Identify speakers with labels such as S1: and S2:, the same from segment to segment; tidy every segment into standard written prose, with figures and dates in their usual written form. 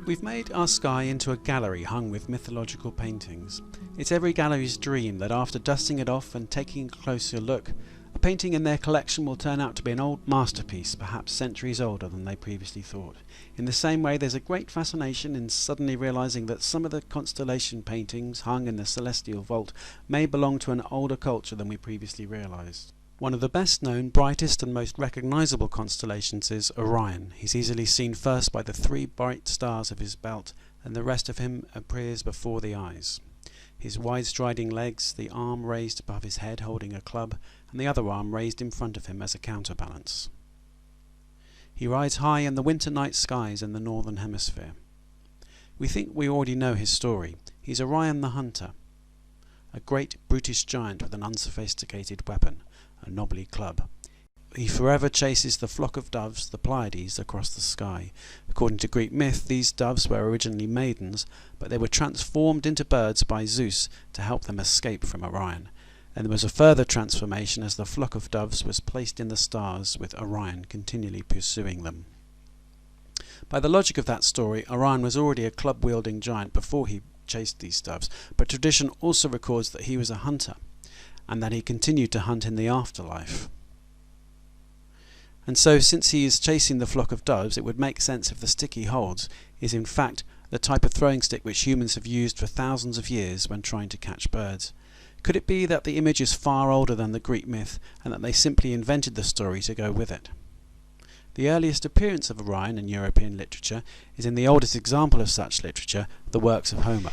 S1: We've made our sky into a gallery hung with mythological paintings. It's every gallery's dream that after dusting it off and taking a closer look, a painting in their collection will turn out to be an old masterpiece, perhaps centuries older than they previously thought. In the same way, there's a great fascination in suddenly realizing that some of the constellation paintings hung in the celestial vault may belong to an older culture than we previously realized. One of the best known, brightest and most recognizable constellations is Orion. He's easily seen first by the three bright stars of his belt, and the rest of him appears before the eyes. His wide striding legs, the arm raised above his head holding a club, and the other arm raised in front of him as a counterbalance. He rides high in the winter night skies in the northern hemisphere. We think we already know his story. He's Orion the Hunter, a great brutish giant with an unsophisticated weapon, a knobbly club. He forever chases the flock of doves, the Pleiades, across the sky. According to Greek myth, these doves were originally maidens, but they were transformed into birds by Zeus to help them escape from Orion. And there was a further transformation as the flock of doves was placed in the stars, with Orion continually pursuing them. By the logic of that story, Orion was already a club-wielding giant before he chased these doves, but tradition also records that he was a hunter, and that he continued to hunt in the afterlife. And so, since he is chasing the flock of doves, it would make sense if the stick he holds is in fact the type of throwing stick which humans have used for thousands of years when trying to catch birds. Could it be that the image is far older than the Greek myth, and that they simply invented the story to go with it? The earliest appearance of Orion in European literature is in the oldest example of such literature, the works of Homer.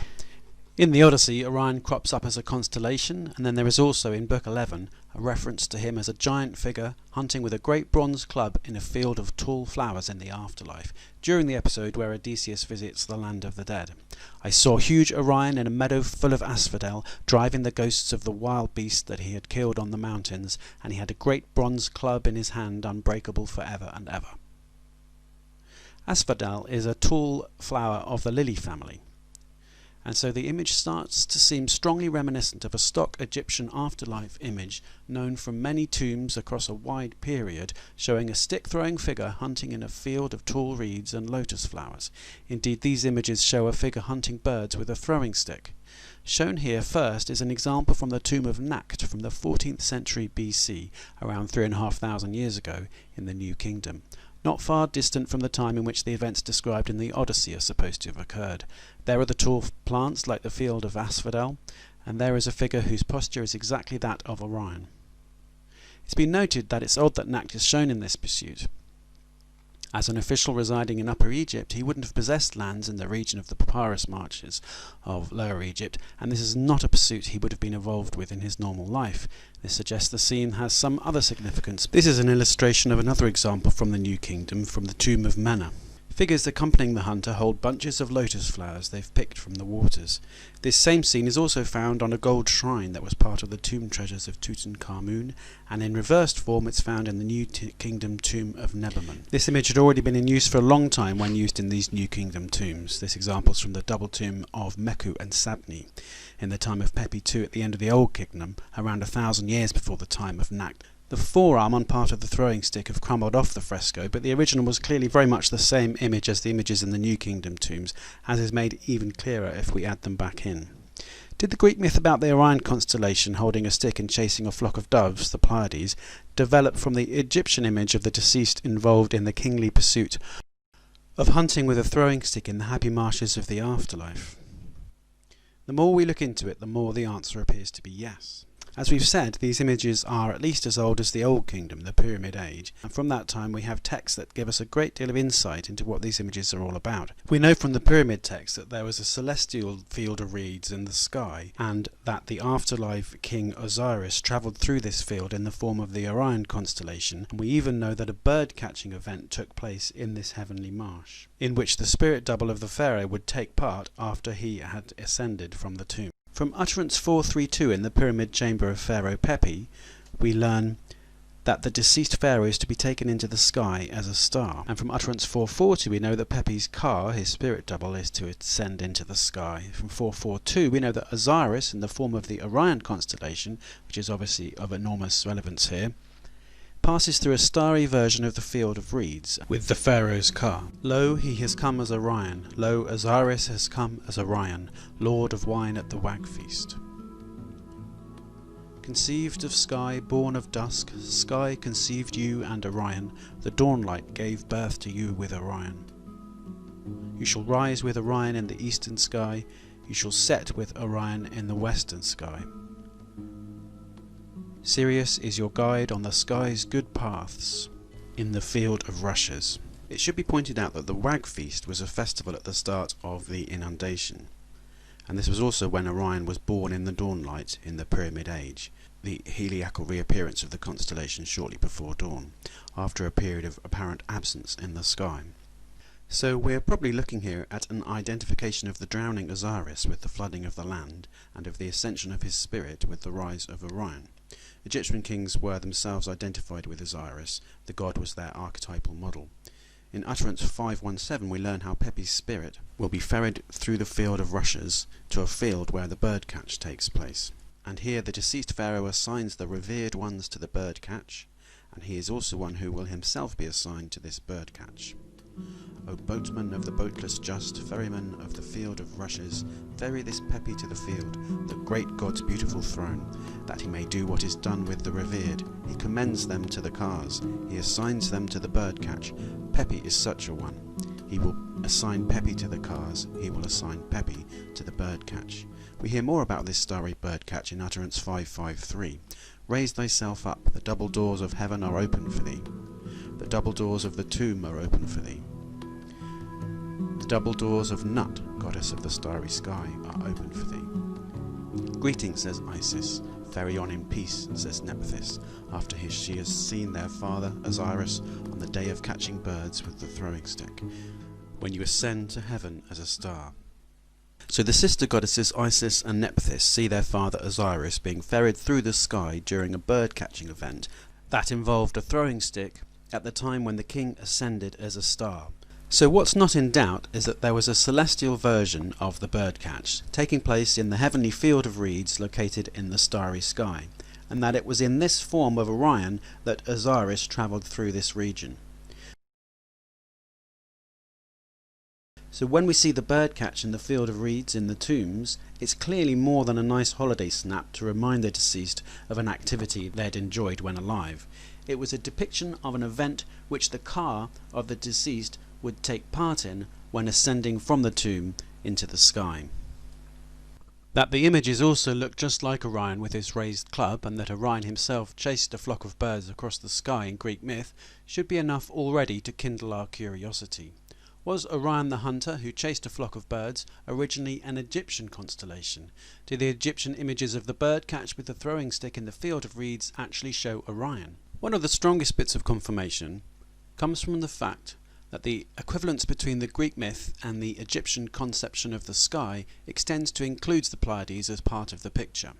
S1: In the Odyssey, Orion crops up as a constellation, and then there is also in Book 11 a reference to him as a giant figure hunting with a great bronze club in a field of tall flowers in the afterlife, during the episode where Odysseus visits the land of the dead. I saw huge Orion in a meadow full of asphodel, driving the ghosts of the wild beasts that he had killed on the mountains, and he had a great bronze club in his hand, unbreakable for ever and ever. Asphodel is a tall flower of the lily family, and so the image starts to seem strongly reminiscent of a stock Egyptian afterlife image known from many tombs across a wide period, showing a stick-throwing figure hunting in a field of tall reeds and lotus flowers. Indeed, these images show a figure hunting birds with a throwing stick. Shown here first is an example from the tomb of Nakht from the 14th century BC, around 3,500 years ago, in the New Kingdom, not far distant from the time in which the events described in the Odyssey are supposed to have occurred. There are the tall plants like the field of asphodel, and there is a figure whose posture is exactly that of Orion. It's been noted that it's odd that Nakht is shown in this pursuit. As an official residing in Upper Egypt, he wouldn't have possessed lands in the region of the papyrus marshes of Lower Egypt, and this is not a pursuit he would have been involved with in his normal life. This suggests the scene has some other significance. This is an illustration of another example from the New Kingdom, from the tomb of Mena. Figures accompanying the hunter hold bunches of lotus flowers they've picked from the waters. This same scene is also found on a gold shrine that was part of the tomb treasures of Tutankhamun, and in reversed form it's found in the New Kingdom tomb of Nebamun. This image had already been in use for a long time when used in these New Kingdom tombs. This example is from the double tomb of Meku and Sabni, in the time of Pepi II at the end of the Old Kingdom, around 1,000 years before the time of Nakht. The forearm and part of the throwing stick have crumbled off the fresco, but the original was clearly very much the same image as the images in the New Kingdom tombs, as is made even clearer if we add them back in. Did the Greek myth about the Orion constellation holding a stick and chasing a flock of doves, the Pleiades, develop from the Egyptian image of the deceased involved in the kingly pursuit of hunting with a throwing stick in the happy marshes of the afterlife? The more we look into it, the more the answer appears to be yes. As we've said, these images are at least as old as the Old Kingdom, the Pyramid Age, and from that time we have texts that give us a great deal of insight into what these images are all about. We know from the Pyramid text that there was a celestial field of reeds in the sky, and that the afterlife king Osiris travelled through this field in the form of the Orion constellation, and we even know that a bird-catching event took place in this heavenly marsh, in which the spirit double of the pharaoh would take part after he had ascended from the tomb. From utterance 432 in the pyramid chamber of Pharaoh Pepi, we learn that the deceased pharaoh is to be taken into the sky as a star. And from utterance 440 we know that Pepi's car, his spirit double, is to ascend into the sky. From 442 we know that Osiris, in the form of the Orion constellation, which is obviously of enormous relevance here, passes through a starry version of the field of reeds with the pharaoh's car. Lo, he has come as Orion. Lo, Osiris has come as Orion, lord of wine at the wag feast. Conceived of sky, born of dusk, sky conceived you and Orion, the dawnlight gave birth to you with Orion. You shall rise with Orion in the eastern sky, you shall set with Orion in the western sky. Sirius is your guide on the sky's good paths, in the field of rushes. It should be pointed out that the Wag Feast was a festival at the start of the inundation, and this was also when Orion was born in the dawnlight in the Pyramid Age, the heliacal reappearance of the constellation shortly before dawn, after a period of apparent absence in the sky. So we're probably looking here at an identification of the drowning Osiris with the flooding of the land, and of the ascension of his spirit with the rise of Orion. Egyptian kings were themselves identified with Osiris, the god was their archetypal model. In Utterance 517 we learn how Pepi's spirit will be ferried through the field of rushes to a field where the bird catch takes place. And here the deceased pharaoh assigns the revered ones to the bird catch, and he is also one who will himself be assigned to this bird catch. O boatman of the boatless just, ferryman of the field of rushes, ferry this Pepi to the field, the great god's beautiful throne, that he may do what is done with the revered. He commends them to the cars, he assigns them to the bird catch. Pepi is such a one. He will assign Pepi to the cars, he will assign Pepi to the bird catch. We hear more about this starry bird catch in Utterance 553. Raise thyself up, the double doors of heaven are open for thee. The double doors of the tomb are open for thee. The double doors of Nut, goddess of the starry sky, are open for thee. Greetings, says Isis. Ferry on in peace, says Nephthys, after she has seen their father, Osiris, on the day of catching birds with the throwing stick, when you ascend to heaven as a star. So the sister goddesses Isis and Nephthys see their father Osiris being ferried through the sky during a bird-catching event that involved a throwing stick at the time when the king ascended as a star. So what's not in doubt is that there was a celestial version of the bird catch taking place in the heavenly field of reeds located in the starry sky, and that it was in this form of Orion that Osiris travelled through this region. So when we see the bird catch in the field of reeds in the tombs, it's clearly more than a nice holiday snap to remind the deceased of an activity they'd enjoyed when alive. It was a depiction of an event which the car of the deceased would take part in when ascending from the tomb into the sky. That the images also look just like Orion with his raised club, and that Orion himself chased a flock of birds across the sky in Greek myth, should be enough already to kindle our curiosity. Was Orion the Hunter, who chased a flock of birds, originally an Egyptian constellation? Do the Egyptian images of the bird catch with the throwing stick in the field of reeds actually show Orion? One of the strongest bits of confirmation comes from the fact that the equivalence between the Greek myth and the Egyptian conception of the sky extends to include the Pleiades as part of the picture.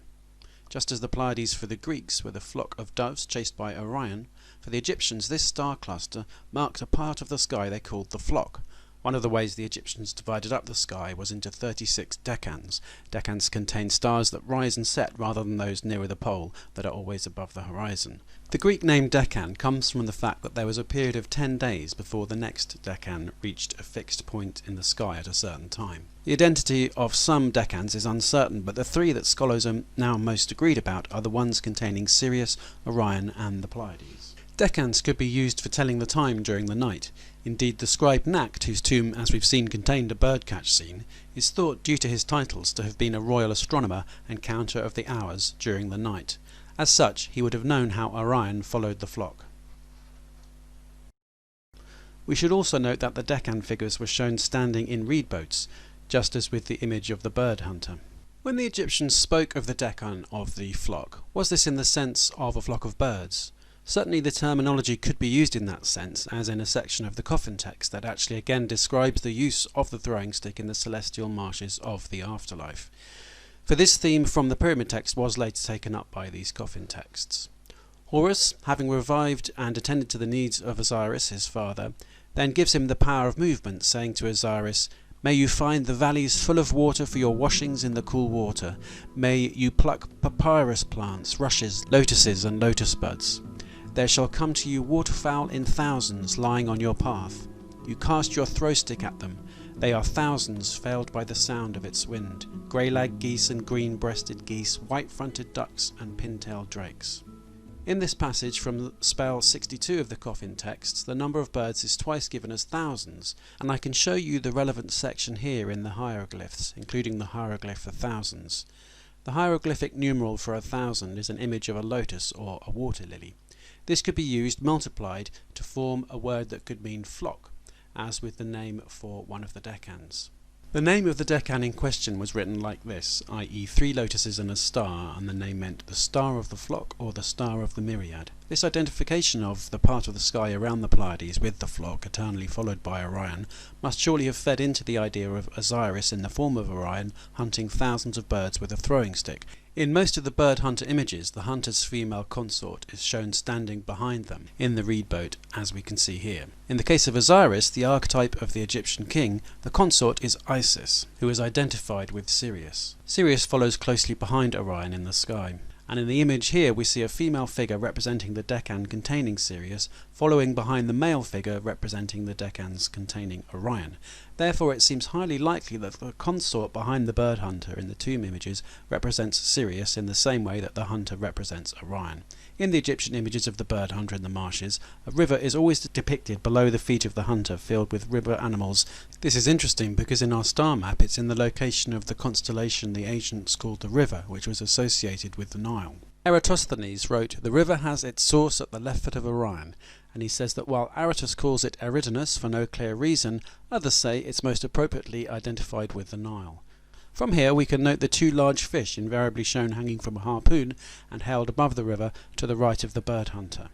S1: Just as the Pleiades for the Greeks were the flock of doves chased by Orion, for the Egyptians this star cluster marked a part of the sky they called the flock. One of the ways the Egyptians divided up the sky was into 36 decans. Decans contain stars that rise and set rather than those nearer the pole that are always above the horizon. The Greek name decan comes from the fact that there was a period of 10 days before the next decan reached a fixed point in the sky at a certain time. The identity of some decans is uncertain, but the three that scholars are now most agreed about are the ones containing Sirius, Orion and the Pleiades. Decans could be used for telling the time during the night. Indeed, the scribe Nacht, whose tomb, as we've seen, contained a bird-catch scene, is thought, due to his titles, to have been a royal astronomer and counter of the hours during the night. As such, he would have known how Orion followed the flock. We should also note that the decan figures were shown standing in reed boats, just as with the image of the bird hunter. When the Egyptians spoke of the decan of the flock, was this in the sense of a flock of birds? Certainly the terminology could be used in that sense, as in a section of the coffin text that actually again describes the use of the throwing stick in the celestial marshes of the afterlife. For this theme from the pyramid text was later taken up by these coffin texts. Horus, having revived and attended to the needs of Osiris, his father, then gives him the power of movement, saying to Osiris, "May you find the valleys full of water for your washings in the cool water. May you pluck papyrus plants, rushes, lotuses and lotus buds. There shall come to you waterfowl in thousands lying on your path. You cast your throw stick at them. They are thousands, failed by the sound of its wind. Grey-lag geese and green-breasted geese, white-fronted ducks and pin-tailed drakes. In this passage from spell 62 of the coffin texts, the number of birds is twice given as thousands, and I can show you the relevant section here in the hieroglyphs, including the hieroglyph for thousands. The hieroglyphic numeral for 1,000 is an image of a lotus or a water lily. This could be used multiplied to form a word that could mean flock, as with the name for one of the decans. The name of the decan in question was written like this, i.e. 3 lotuses and a star, and the name meant the star of the flock or the star of the myriad. This identification of the part of the sky around the Pleiades with the flock, eternally followed by Orion, must surely have fed into the idea of Osiris in the form of Orion hunting thousands of birds with a throwing stick. In most of the bird hunter images, the hunter's female consort is shown standing behind them in the reed boat, as we can see here. In the case of Osiris, the archetype of the Egyptian king, the consort is Isis, who is identified with Sirius. Sirius follows closely behind Orion in the sky, and in the image here we see a female figure representing the decan containing Sirius, following behind the male figure representing the decans containing Orion. Therefore it seems highly likely that the consort behind the bird hunter in the tomb images represents Sirius in the same way that the hunter represents Orion. In the Egyptian images of the bird hunter in the marshes, a river is always depicted below the feet of the hunter, filled with river animals. This is interesting because in our star map it's in the location of the constellation the ancients called the river, which was associated with the Nile. Eratosthenes wrote, "The river has its source at the left foot of Orion," and he says that while Aratus calls it Eridanus for no clear reason, others say it's most appropriately identified with the Nile. From here we can note the 2 large fish invariably shown hanging from a harpoon and held above the river to the right of the bird hunter.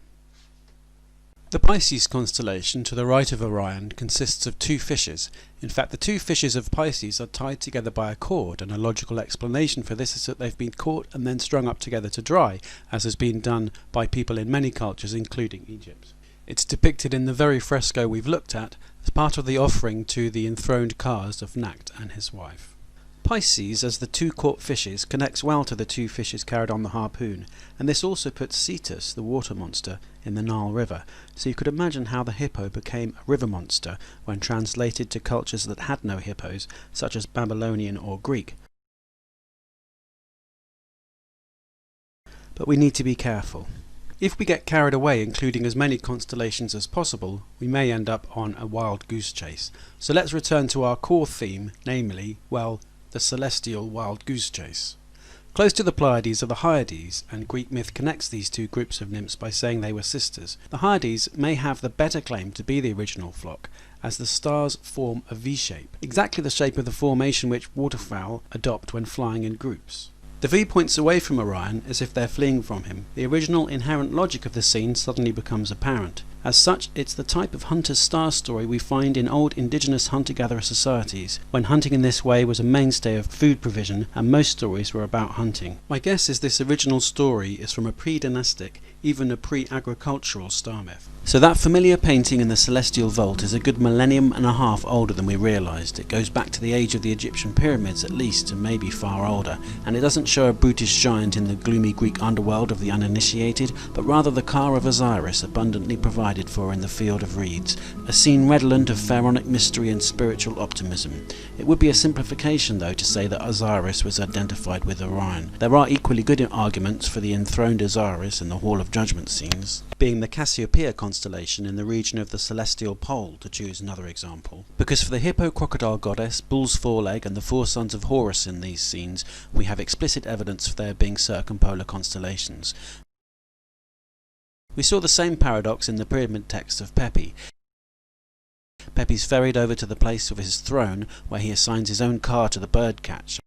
S1: The Pisces constellation to the right of Orion consists of 2 fishes. In fact, the 2 fishes of Pisces are tied together by a cord, and a logical explanation for this is that they've been caught and then strung up together to dry, as has been done by people in many cultures, including Egypt. It's depicted in the very fresco we've looked at as part of the offering to the enthroned Kas of Nakht and his wife. Pisces, as the 2 caught fishes, connects well to the 2 fishes carried on the harpoon, and this also puts Cetus, the water monster, in the Nile River, so you could imagine how the hippo became a river monster when translated to cultures that had no hippos, such as Babylonian or Greek. But we need to be careful. If we get carried away including as many constellations as possible, we may end up on a wild goose chase. So let's return to our core theme, namely, well, the celestial wild goose chase. Close to the Pleiades are the Hyades, and Greek myth connects these 2 groups of nymphs by saying they were sisters. The Hyades may have the better claim to be the original flock, as the stars form a V-shape, exactly the shape of the formation which waterfowl adopt when flying in groups. The V points away from Orion as if they're fleeing from him. The original inherent logic of the scene suddenly becomes apparent. As such, it's the type of hunter's star story we find in old indigenous hunter-gatherer societies, when hunting in this way was a mainstay of food provision and most stories were about hunting. My guess is this original story is from a pre-dynastic, even a pre-agricultural star myth. So that familiar painting in the celestial vault is a good 1.5 millennium older than we realised. It goes back to the age of the Egyptian pyramids at least, and maybe far older, and it doesn't show a brutish giant in the gloomy Greek underworld of the uninitiated, but rather the car of Osiris abundantly provided for in the field of reeds, a scene redolent of pharaonic mystery and spiritual optimism. It would be a simplification though to say that Osiris was identified with Orion. There are equally good arguments for the enthroned Osiris in the Hall of Judgment scenes, being the Cassiopeia constellation in the region of the celestial pole, to choose another example. Because for the hippo-crocodile goddess, bull's foreleg and the 4 sons of Horus in these scenes, we have explicit evidence for their being circumpolar constellations. We saw the same paradox in the pyramid text of Pepi. Pepi's ferried over to the place of his throne, where he assigns his own car to the bird catch.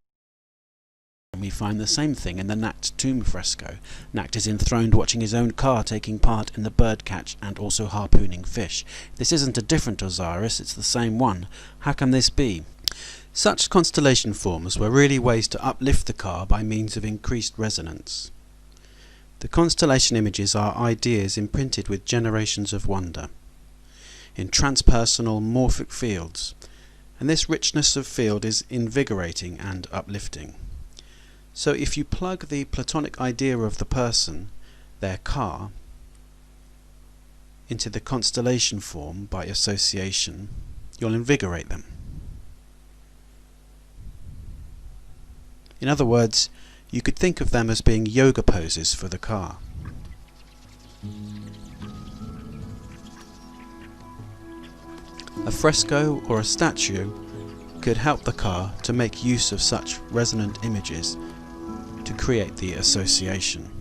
S1: And we find the same thing in the Nakht tomb fresco. Nakht is enthroned watching his own car taking part in the bird catch and also harpooning fish. This isn't a different Osiris, it's the same one. How can this be? Such constellation forms were really ways to uplift the car by means of increased resonance. The constellation images are ideas imprinted with generations of wonder, in transpersonal morphic fields, and this richness of field is invigorating and uplifting. So if you plug the Platonic idea of the person, their car, into the constellation form by association, you'll invigorate them. In other words, you could think of them as being yoga poses for the car. A fresco or a statue could help the car to make use of such resonant images to create the association.